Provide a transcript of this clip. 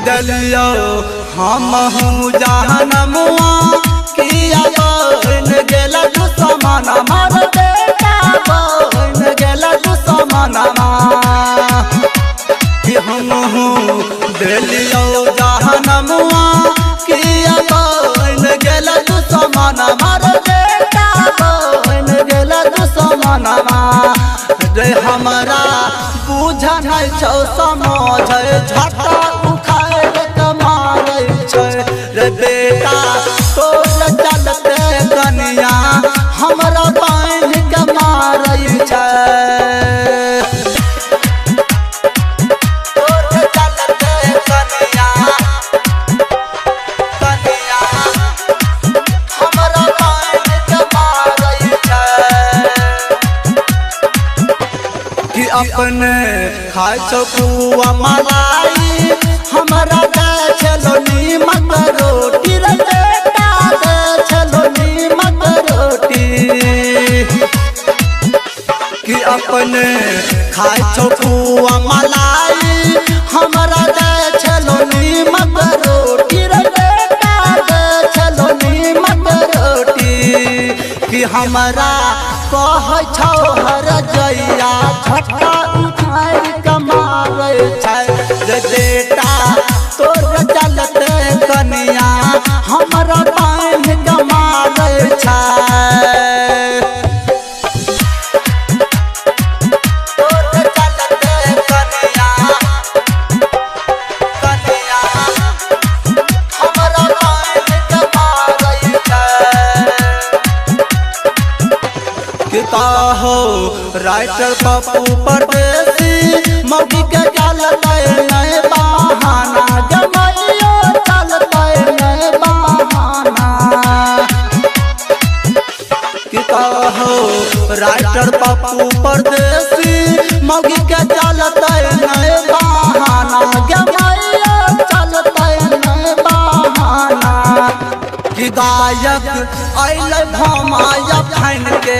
दलियो हम हूँ जहनमुआ किया बन गेला दुश्मन मार बेटा बन गेला दुश्मन कि हम हूँ दलियो जहनमुआ किया बन गेला दुश्मन मार बेटा बन गेला दुश्मन रे हमरा बुझ नहीं छौ समझ झटा उखाड़ के मारे छै रे बेटा तोर चलते कनिया हमरा बांध के मारे छै तोर चलते कनिया कनिया हमरा बांध के मारे छै कि अपने खाए छो पुआ मलाई हमरा दे चलो नीमक रोटी रे बेटा दे चलो नीमक रोटी कि अपने खाए छो पुआ मलाई हमरा दे चलो नीमक रोटी रे बेटा दे चलो नीमक रोटी कि हमरा कह छौ हर जइया झटका उखाड़ के मारे छै रे बेटा तोर चलते कनिया हमरा बांध के मारे छै तोर चलते कनिया कनिया हमरा बांध के मारे छै किता हो राइटर पप्पू परदेसी मौगी के चलते नए बहाना जमैयो चलते नए बहाना किता हो राइटर पप्पू परदेसी मौगी के चलते नए बहाना जमैयो चलते नए बहाना कि गायक अइल भमाया फैन के